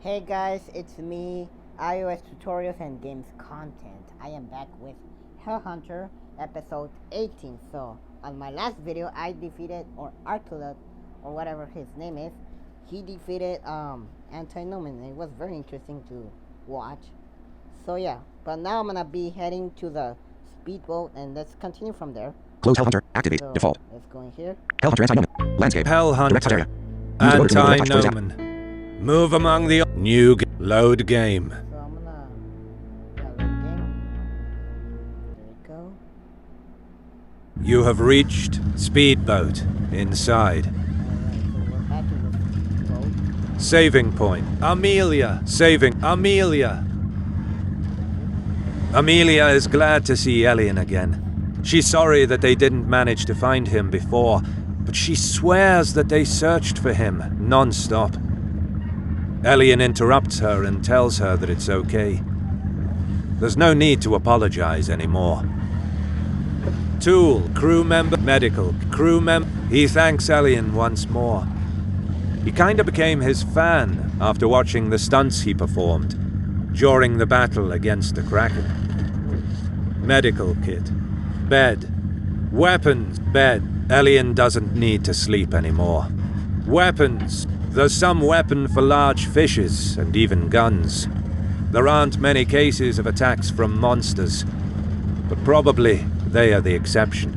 Hey guys, it's me, iOS tutorials and games content. I am back with Hellhunter episode 18. So on my last video I defeated, or Arculus, or whatever his name is, he defeated Anti-Numen. It was very interesting to watch. So yeah, but now I'm gonna be heading to the speedboat and let's continue from there. Close Hellhunter. Activate. So Default. let's go in here. Hellhunter anti-Numen. Landscape. Hellhunter. Anti-Numen. Move among the new load game. So I'm gonna load game. There we go. You have reached speedboat inside. Alright, so we're back in the boat. Saving point. Amelia. Saving. Amelia. Amelia is glad to see Elian again. She's sorry that they didn't manage to find him before, but she swears that they searched for him non-stop. Elian interrupts her and tells her that it's okay. There's no need to apologize anymore. Tool, crew member, medical, crew member. He thanks Elian once more. He kinda became his fan after watching the stunts he performed during the battle against the Kraken. Medical kit, bed, weapons, bed. Elian doesn't need to sleep anymore. Weapons. There's some weapon for large fishes and even guns. There aren't many cases of attacks from monsters, but probably they are the exception.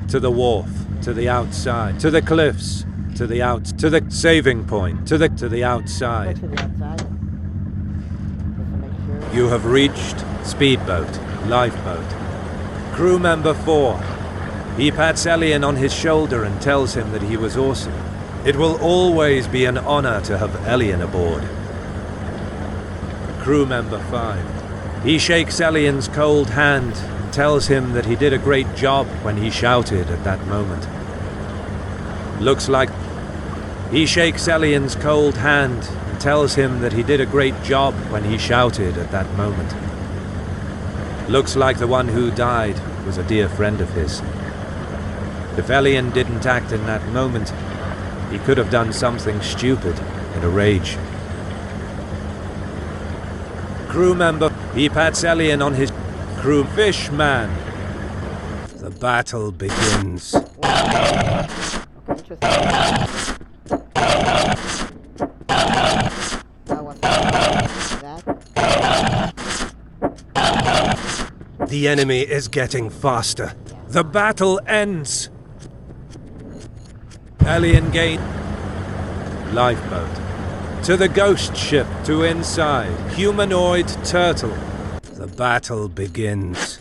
To the wharf, to the outside, to the cliffs, to the saving point, to the outside. Go to the outside. Just to make sure. You have reached speedboat, lifeboat. Crew member 4. He pats Elian on his shoulder and tells him that he was awesome. It will always be an honor to have Elian aboard. Crew member 5. He shakes Elian's cold hand and tells him that he did a great job when he shouted at that moment. Looks like he shakes Elian's cold hand and tells him that he did a great job when he shouted at that moment. Looks like the one who died was a dear friend of his. If Elian didn't act in that moment, he could have done something stupid in a rage. Crew member, he pats Elian on his crew. Fishman. The battle begins. Okay, interesting. That was that. The enemy is getting faster. The battle ends. Elian gain. Lifeboat. To the ghost ship, to inside. Humanoid turtle. The battle begins.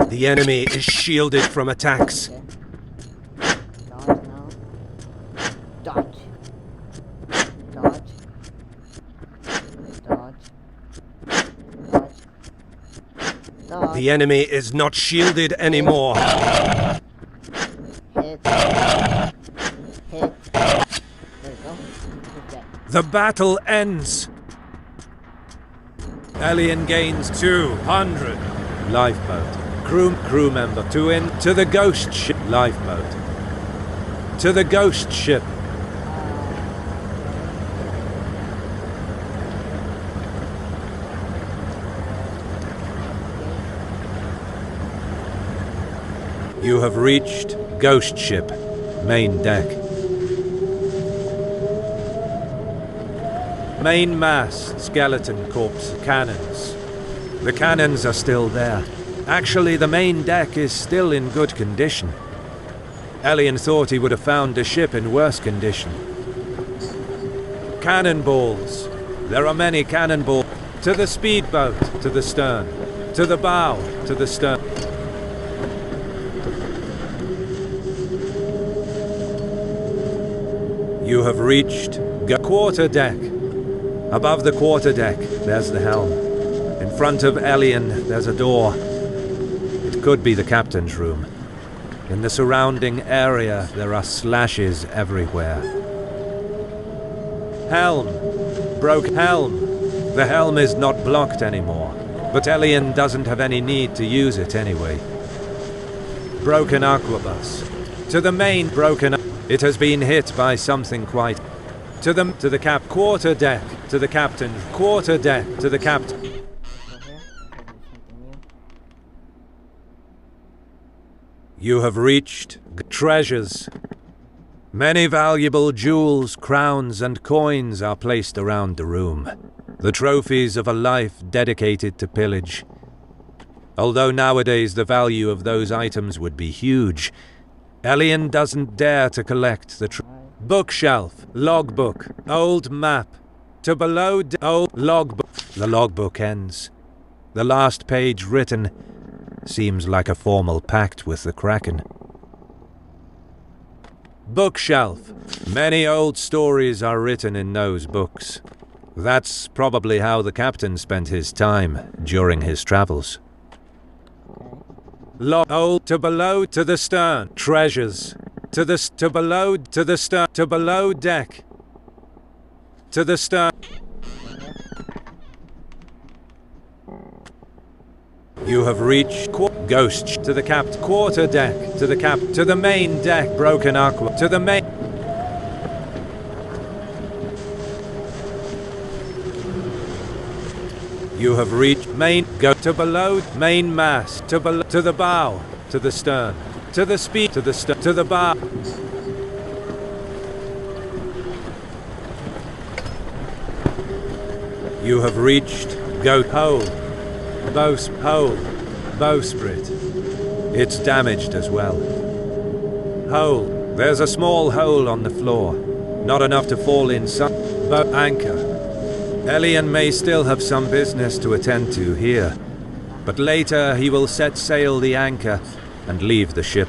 The enemy is shielded from attacks. Dodge now. Dodge. Dodge. Dodge. Dodge. Dodge. The enemy is not shielded anymore. Hit. Hit. There we go. Hit that. The battle ends. Elian gains 200. Lifeboat. Crew member to the ghost ship. Lifeboat. To the ghost ship. You have reached ghost ship, main deck. Main mast, skeleton corpse, cannons. The cannons are still there. Actually, the main deck is still in good condition. Elian thought he would have found the ship in worse condition. Cannonballs. There are many cannonballs. To the speedboat, to the stern. To the bow, to the stern. You have reached quarter deck. Above the quarter deck, there's the helm. In front of Elian, there's a door. It could be the captain's room. In the surrounding area, there are slashes everywhere. Helm. Broke helm. The helm is not blocked anymore, but Elian doesn't have any need to use it anyway. broken aquabus. To the main broken. It has been hit by something quite. To the cap quarter deck. To the captain quarter deck. To the captain. You have reached treasures. Many valuable jewels, crowns, and coins are placed around the room. The trophies of a life dedicated to pillage. Although nowadays the value of those items would be huge, Elian doesn't dare to collect the bookshelf, logbook, old map. To below old logbook. The logbook ends. The last page written seems like a formal pact with the Kraken. Bookshelf. Many old stories are written in those books. That's probably how the captain spent his time during his travels. Old to below to the stern. Treasures. To below to the stern. To below deck. To the stern. You have reached ghost to the quarter deck. To the main deck. Broken aqua. To the main. You have reached main. Go to below main mast. To the bow. To the stern. To the speed. To the stern. To the bow. You have reached hole. Bowsprit. It's damaged as well. Hole. There's a small hole on the floor. Not enough to fall in some. Anchor. Elian may still have some business to attend to here, but later he will set sail the anchor and leave the ship.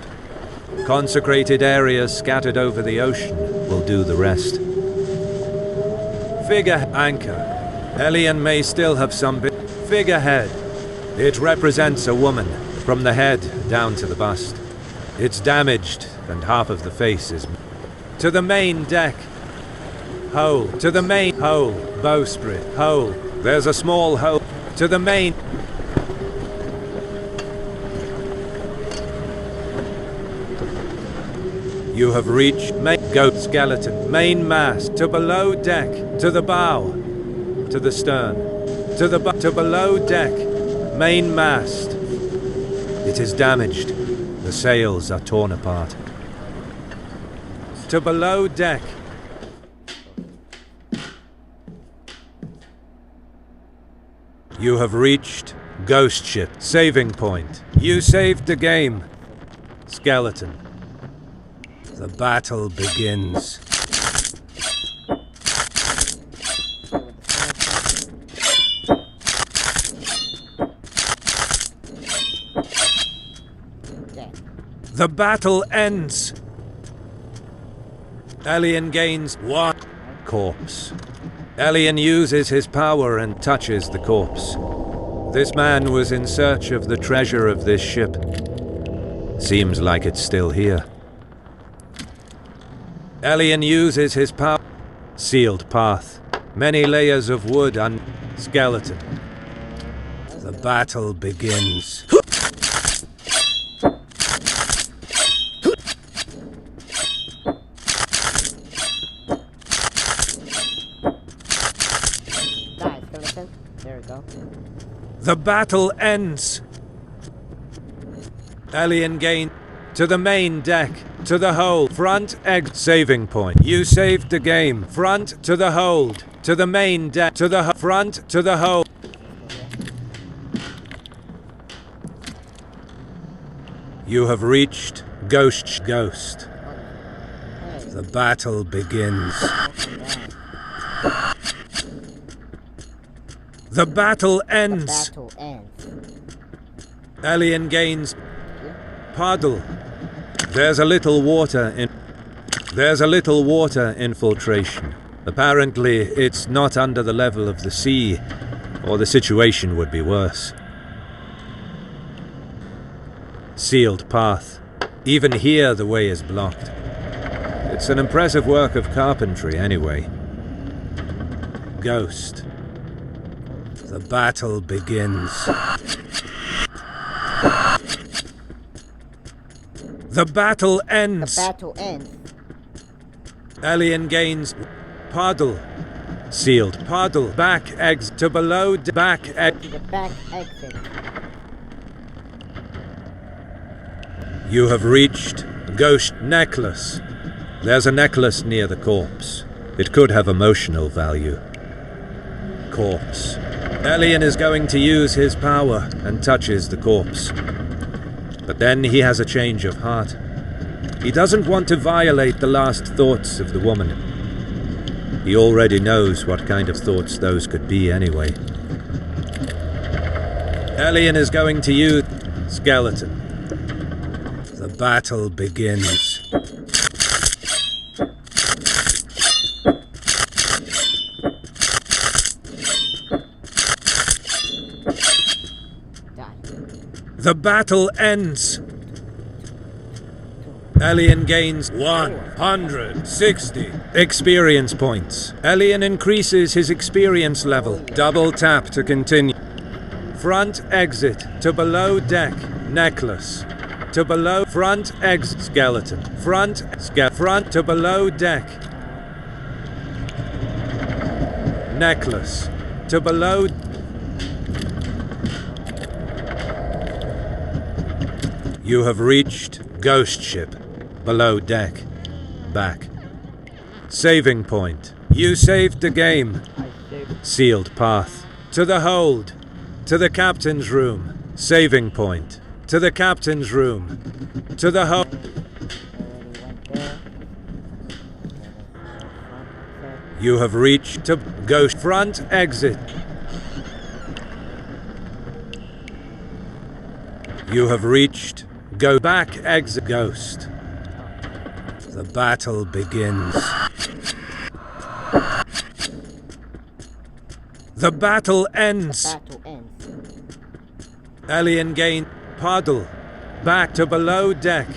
Consecrated areas scattered over the ocean will do the rest. Figure anchor. Elian may still have some figurehead. It represents a woman, from the head down to the bust. It's damaged, and half of the face is. To the main deck. Hole. To the main hole. Bowsprit. Hole. There's a small hole. To the main. You have reached goat skeleton. Main mast. To below deck. To the bow. To the stern. To below deck. Main mast. It is damaged. The sails are torn apart. To below deck. You have reached ghost ship. Saving point. You saved the game. Skeleton. The battle begins. The battle ends. Elian gains one corpse. Elian uses his power and touches the corpse. This man was in search of the treasure of this ship. Seems like it's still here. Elian uses his power. Sealed path. Many layers of wood and skeleton. The battle begins. There we go. The battle ends. Elian gained to the main deck, to the hold, front egg saving point. You saved the game. Front to the hold, to the main deck, to the front to the hold. You have reached ghost. The battle begins. The battle ends. Elian gains puddle. There's a little water infiltration. Apparently, it's not under the level of the sea, or the situation would be worse. Sealed path. Even here, the way is blocked. It's an impressive work of carpentry, anyway. Ghost. The battle begins. The battle The ends. battle ends. Alien gains. Puddle. Sealed. Puddle. Back exit. To below. Back To exit. the back exit. You have reached Ghost Necklace. There's a necklace near the corpse. It could have emotional value. Corpse. Alien is going to use his power and touches the corpse. But then he has a change of heart. He doesn't want to violate the last thoughts of the woman. He already knows what kind of thoughts those could be anyway. Alien is going to use skeleton. The battle begins. Die. The battle ends. Alien gains 160 experience points. Alien increases his experience level. Double tap to continue. Front exit to below deck necklace. To below front exit skeleton. Front to below deck necklace. To below. You have reached ghost ship. Below deck. Back. Saving point. You saved the game. I saved. Sealed path. To the hold. To the captain's room. Saving point. To the captain's room. To the hold. Already went there. You have reached to ghost front exit. You have reached go back exit ghost. The battle begins. The battle ends. Battle ends. Alien gain puddle. Back to below deck.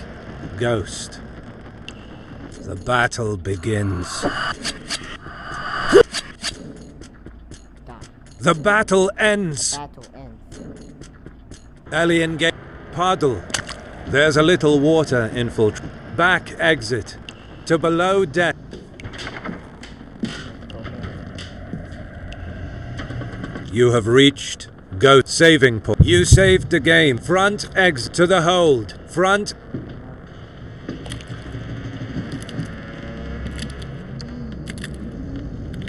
Ghost. The battle begins. Die. The battle ends. Battle ends. Alien gain puddle. There's a little water infiltrate. Back exit. To below deck. Let's go here. You have reached ghost saving point. You saved the game. Front exit to the hold. Front.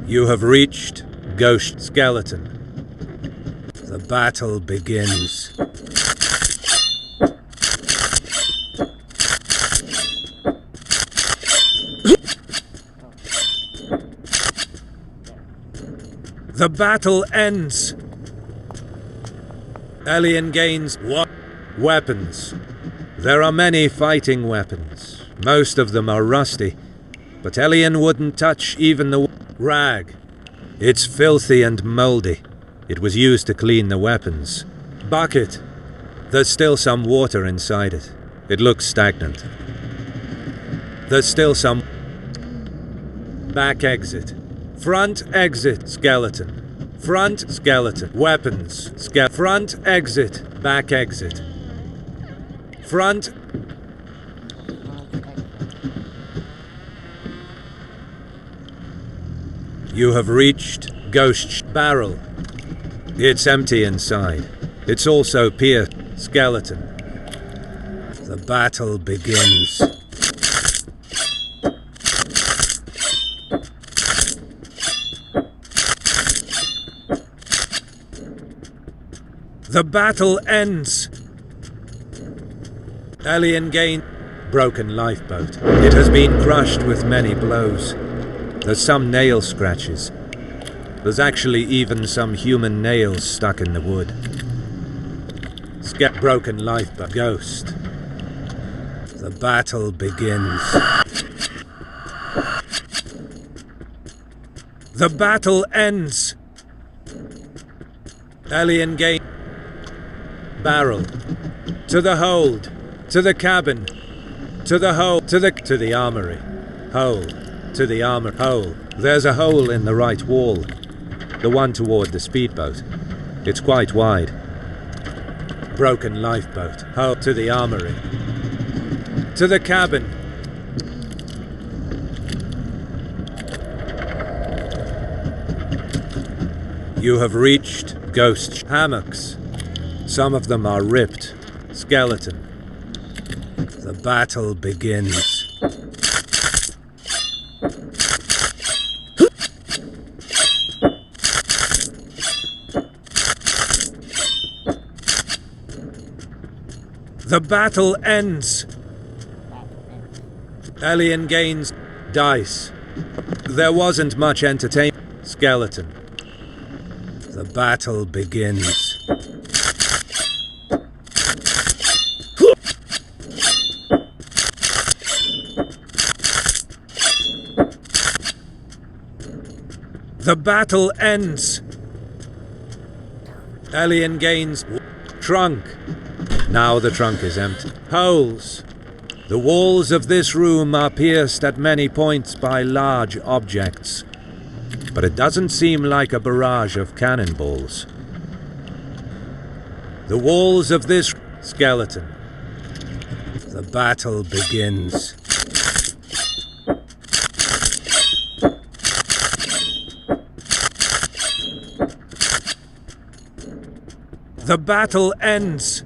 You have reached ghost skeleton. The battle begins. The battle ends. Alien gains what? Weapons. There are many fighting weapons. Most of them are rusty. But Alien wouldn't touch even the rag. It's filthy and moldy. It was used to clean the weapons. Bucket. There's still some water inside it. It looks stagnant. There's still some. Back exit. Front exit. Skeleton. Front skeleton. Weapons. Front exit. Back exit. Front. You have reached ghost barrel. It's empty inside. It's also pierced. Skeleton. The battle begins. The battle ends. Alien gain. Broken lifeboat. It has been crushed with many blows. There's some nail scratches. There's actually even some human nails stuck in the wood. Broken lifeboat. Ghost. The battle begins. The battle ends. Alien gain. Barrel. To the hold. To the cabin. To the hole. To the armory. Hole. To the armor. Hole. There's a hole in the right wall. The one toward the speedboat. It's quite wide. Broken lifeboat. Hole. To the armory. To the cabin. You have reached ghost hammocks. Some of them are ripped. Skeleton. The battle begins. The battle ends. Alien gains dice. There wasn't much entertainment. Skeleton. The battle begins. The battle ends. Alien gains trunk. Now the trunk is empty. Holes. The walls of this room are pierced at many points by large objects, but it doesn't seem like a barrage of cannonballs. The walls of this skeleton. The battle begins. The battle ends.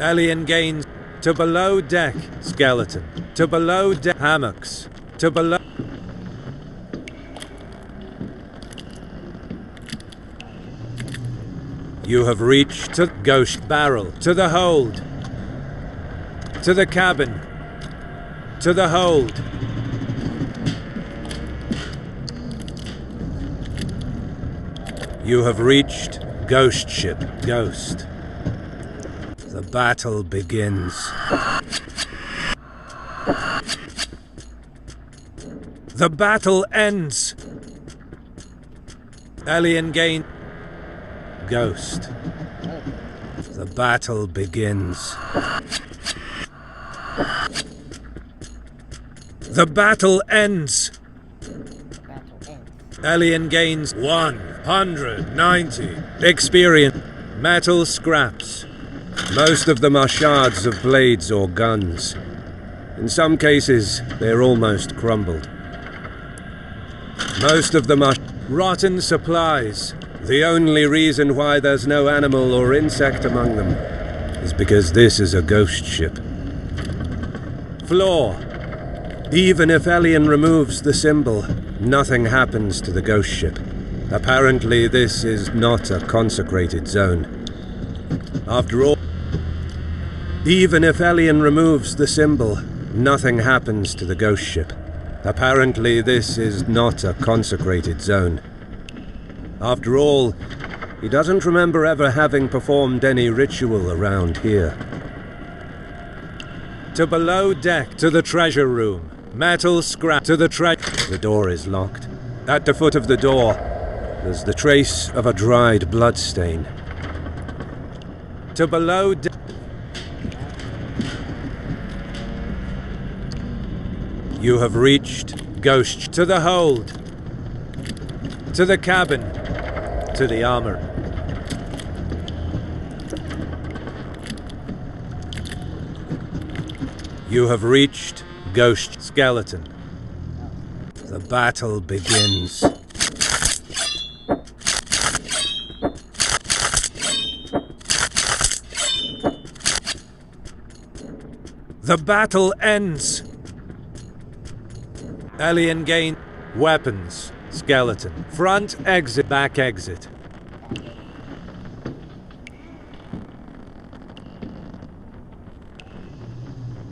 Alien gains to below deck skeleton. To below deck hammocks. To below. You have reached to ghost barrel. To the hold. To the cabin. To the hold. You have reached ghost ship. Ghost. The battle begins. The battle ends. Alien gain. Ghost. The battle begins. The battle ends. Alien gains 190 experience. Metal scraps. Most of them are shards of blades or guns. In some cases, they're almost crumbled. Most of them are rotten supplies. The only reason why there's no animal or insect among them is because this is a ghost ship. Flaw. Even if Alien removes the symbol, nothing happens to the ghost ship. Apparently, this is not a consecrated zone. After all, even if Alien removes the symbol, nothing happens to the ghost ship. Apparently, this is not a consecrated zone. After all, he doesn't remember ever having performed any ritual around here. To below deck, to the treasure room. Metal scrap to the The door is locked. At the foot of the door, there's the trace of a dried bloodstain. To below deck. You have reached ghost. To the hold. To the cabin. To the armor. You have reached ghost skeleton. The battle begins. The battle ends. Alien gain weapons. Skeleton. Front exit. Back exit.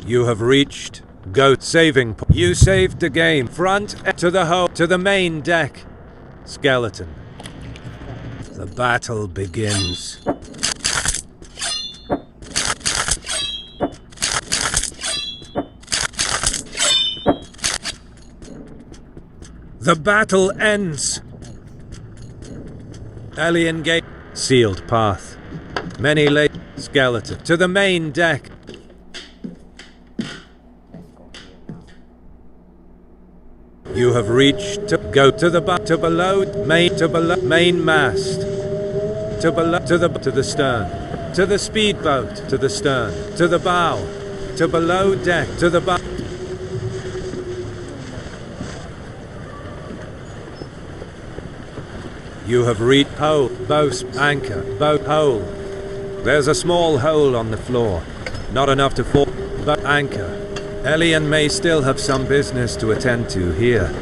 You have reached goat saving point. You saved the game. Front to the hole. To the main deck. Skeleton. The battle begins. The battle ends. Alien gate. Sealed path. Many late. Skeleton. To the main deck. You have reached to go to the to below main mast. To below to the stern. To the speedboat. To the stern. To the bow. to below deck to the bar. You have reached pole, bowsprit, anchor, boat hole. There's a small hole on the floor, not enough to fall, but anchor. Elian may still have some business to attend to here,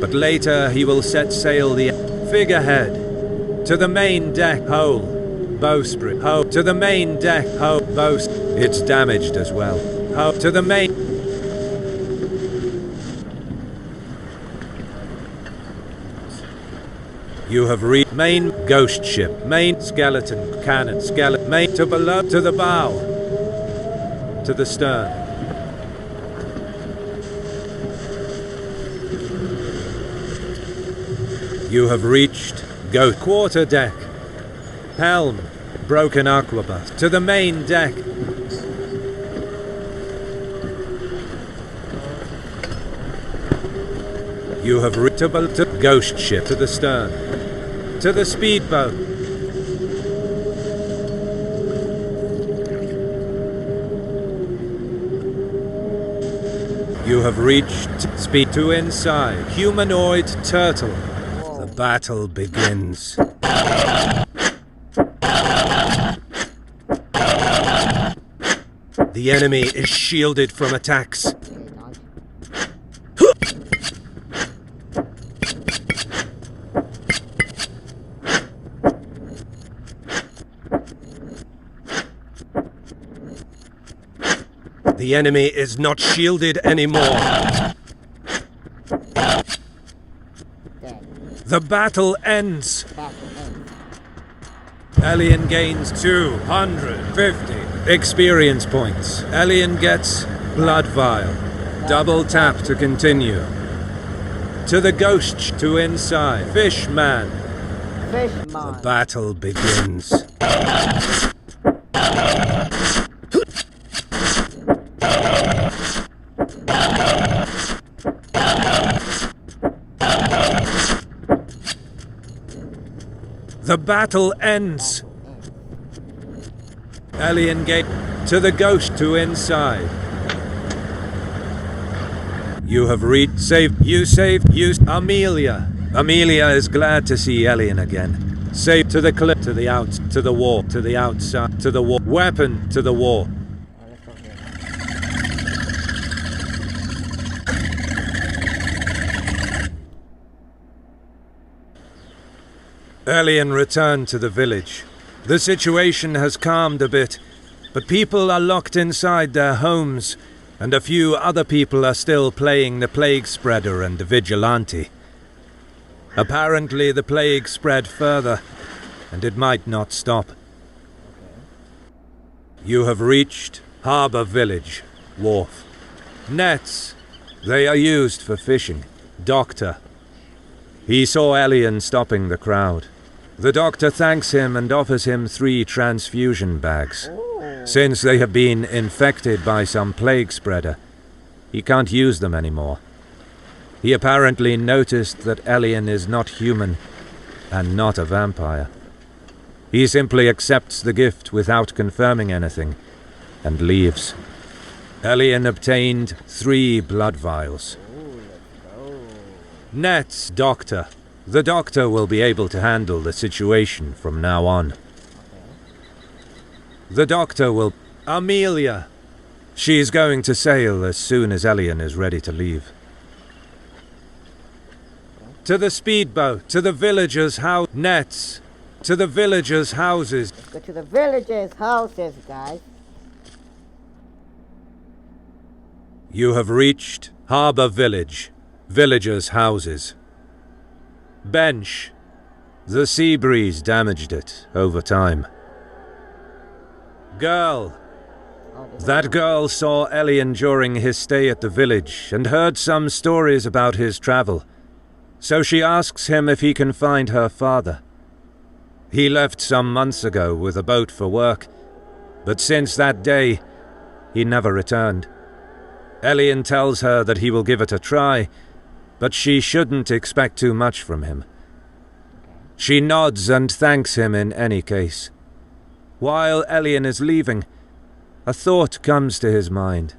but later he will set sail the figurehead to the main deck hole, bowsprit hole to the main deck hole, bowsprit. It's damaged as well. Hole to the main. You have reached main ghost ship, main skeleton cannon, skeleton main to below to the bow, to the stern. You have reached ghost quarter deck, helm, broken aquabus to the main deck. You have reached to ghost ship to the stern, to the speedboat. You have reached speed to inside humanoid turtle. The battle begins. The enemy is shielded from attacks. The enemy is not shielded anymore. The battle ends. Elian gains 250 experience points. Elian gets blood vial. Double tap to continue. To the ghost to inside. Fishman. The battle begins. The battle ends. Elian gate to the ghost to inside. You have reached save. You saved. Use Amelia. Amelia is glad to see Elian again. Save to the clip to the out to the wall to the outside to the wall. Weapon to the wall. Elian returned to the village. The situation has calmed a bit, but people are locked inside their homes, and a few other people are still playing the plague spreader and the vigilante. Apparently the plague spread further, and it might not stop. You have reached Harbour Village, wharf. Nets. They are used for fishing. Doctor. He saw Elian stopping the crowd. The doctor thanks him and offers him 3 transfusion bags. Since they have been infected by some plague spreader, he can't use them anymore. He apparently noticed that Elian is not human and not a vampire. He simply accepts the gift without confirming anything and leaves. Elian obtained 3 blood vials. Nets, doctor. The doctor will be able to handle the situation from now on. The doctor will... Amelia! She's going to sail as soon as Elian is ready to leave. To the speedboat, to the villagers' house... Nets! To the villagers' houses. Let's go to the villagers' houses, guys. You have reached Harbour Village. Villagers' houses. Bench. The sea breeze damaged it over time. Girl. That girl saw Elian during his stay at the village and heard some stories about his travel. So she asks him if he can find her father. He left some months ago with a boat for work, but since that day, he never returned. Elian tells her that he will give it a try, but she shouldn't expect too much from him. She nods and thanks him in any case. While Elian is leaving, a thought comes to his mind.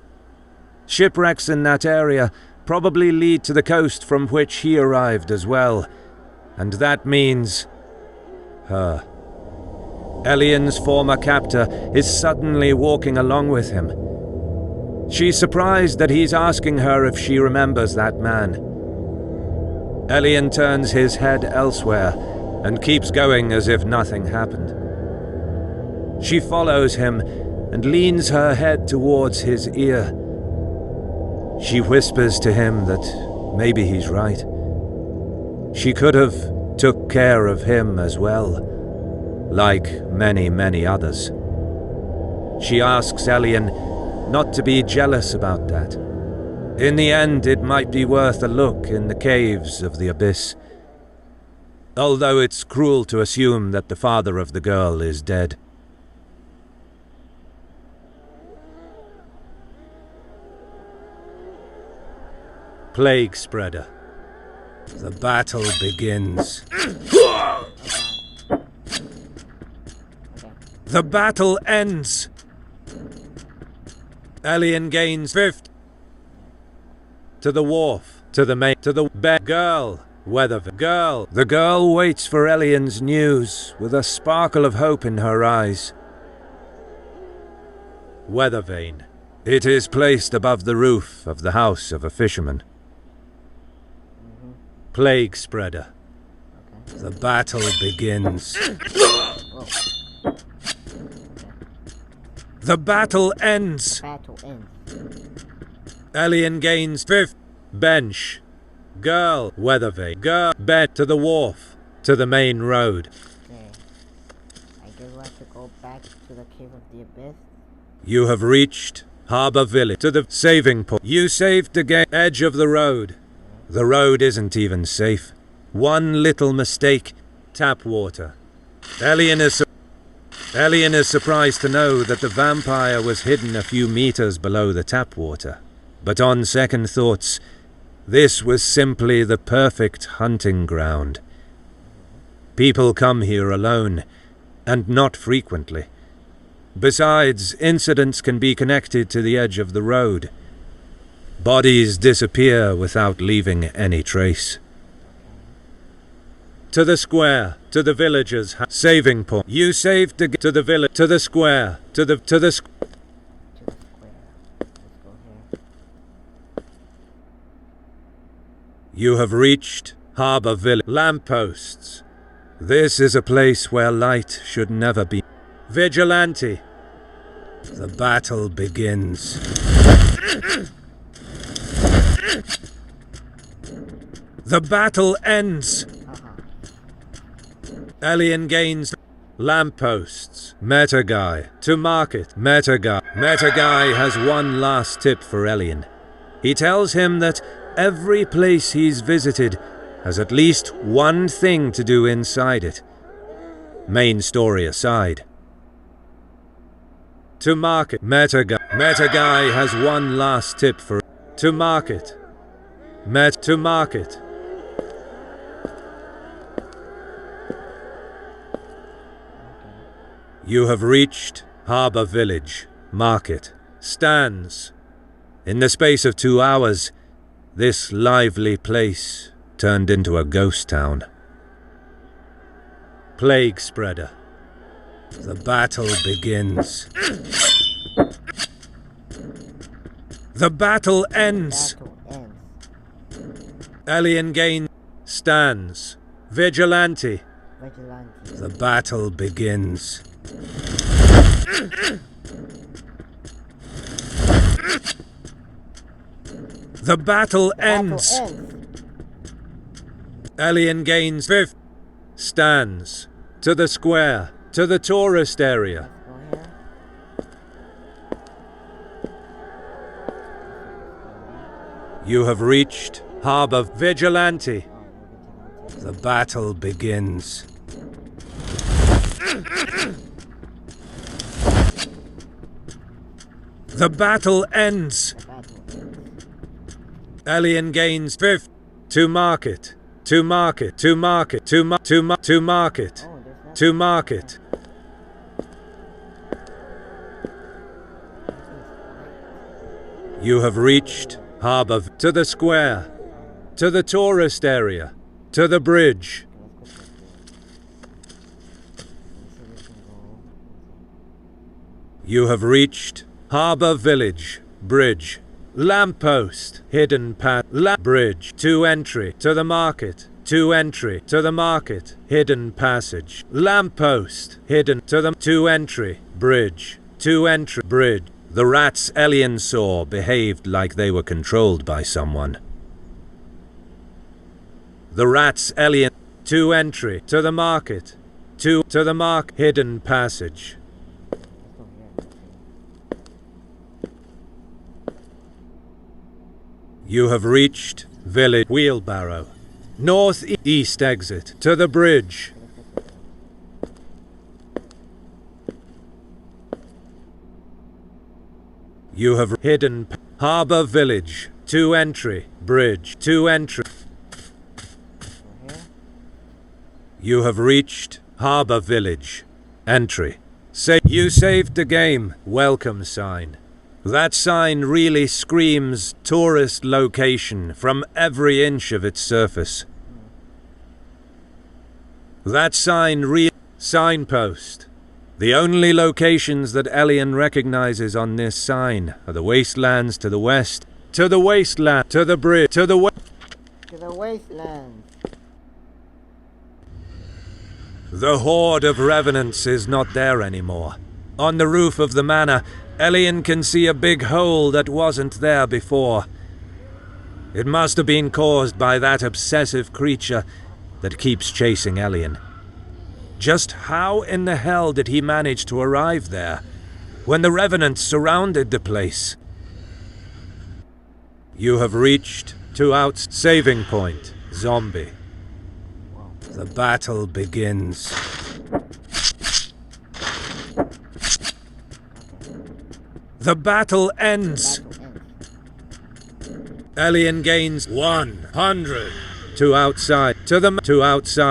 Shipwrecks in that area probably lead to the coast from which he arrived as well, and that means her. Elian's former captor is suddenly walking along with him. She's surprised that he's asking her if she remembers that man. Elian turns his head elsewhere and keeps going as if nothing happened. She follows him and leans her head towards his ear. She whispers to him that maybe he's right. She could have took care of him as well, like many, many others. She asks Elian not to be jealous about that. In the end, it might be worth a look in the caves of the abyss, although it's cruel to assume that the father of the girl is dead. Plague Spreader. The battle begins. The battle ends. Elian gains 5th. To the wharf, to the main, to the bed. Girl, Weathervane. Girl. The girl waits for Elian's news with a sparkle of hope in her eyes. Weathervane. It is placed above the roof of the house of a fisherman. Plague Spreader. The battle begins. The battle ends. Elian gains 5th. Bench. Girl. Weathervane. Girl. Bed. To the wharf. To the main road. Okay. I guess we'll have to go back to the cave of the abyss. You have reached Harbour Village. To the saving point. You saved the edge of the road. The road isn't even safe. One little mistake. Tap water. Elian is surprised to know that the vampire was hidden a few meters below the tap water. But on second thoughts, this was simply the perfect hunting ground. People come here alone, and not frequently. Besides, incidents can be connected to the edge of the road. Bodies disappear without leaving any trace. To the square, to the villagers' saving point. You saved to the village, to the square, to the Let's go here. You have reached Harbour Village. Lampposts. This is a place where light should never be. Vigilante. The battle begins. The battle ends. Elian gains lampposts. Metaguy. To market. Metaguy. Metaguy has one last tip for Elian. He tells him that every place he's visited has at least one thing to do inside it. Main story aside. To market. Metaguy has one last tip for to market. To market. You have reached Harbour Village. Market. Stands. In the space of 2 hours, this lively place turned into a ghost town. Plague Spreader. The battle begins. The battle ends. Elian gains. Stands. Vigilante. The battle begins. The battle ends. Elian gains 5th. Stands. To the square. To the tourist area. You have reached Harbour Vigilante. The battle begins. The battle ends. Elian gains 5th. To market. To market. To market. To market. To market. You have reached Harbor to the square, to the tourist area, to the bridge. You have reached Harbor Village, bridge, lamppost, hidden path, bridge, to entry, to the market, to entry, to the market, hidden passage, lamppost, hidden, to entry, bridge, to entry, bridge. The rats Elian saw behaved like they were controlled by someone. The rats Elian, to entry, to the market, to the mark, hidden passage. You have reached village wheelbarrow, northeast exit, to the bridge. You have hidden Harbor Village, to entry, bridge, to entry. You have reached Harbor Village, entry. You saved the game, welcome sign. That sign really screams tourist location from every inch of its surface. That sign signpost. The only locations that Elian recognizes on this sign are the wastelands to the west, to the wasteland, to the bridge, to the wasteland. The horde of revenants is not there anymore. On the roof of the manor, Elian can see a big hole that wasn't there before. It must have been caused by that obsessive creature that keeps chasing Elian. Just how in the hell did he manage to arrive there when the revenants surrounded the place? You have reached saving point, zombie. The battle begins. The battle ends. Elian gains 100. To outside.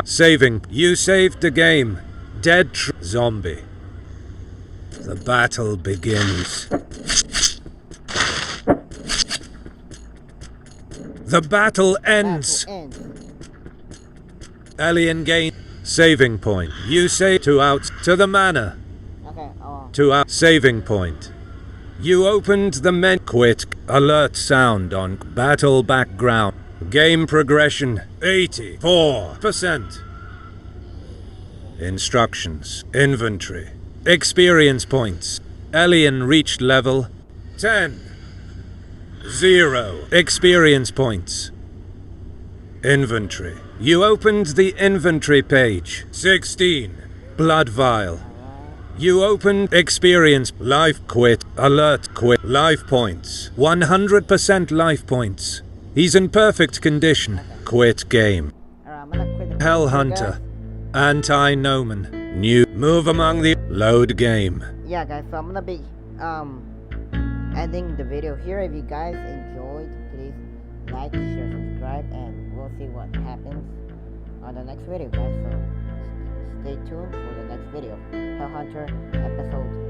Saving. You saved the game. Dead zombie. The battle begins. The battle ends. Elian gain saving point. You say to the manor. Okay. Saving point. You opened the quit alert sound on battle background. Game progression 84%. Instructions. Inventory. Experience points. Elian reached level 10. 0 experience points. Inventory. You opened the inventory page. 16. Blood vial. You opened experience life quit alert quit life points. 100% life points. He's in perfect condition. Quit game. Hellhunter. Anti-Noman. New move among the load game. Yeah guys, so I'm gonna be ending the video here. If you guys enjoyed, please like, share, subscribe, and we'll see what happens on the next video guys. So stay tuned for the next video. Hellhunter episode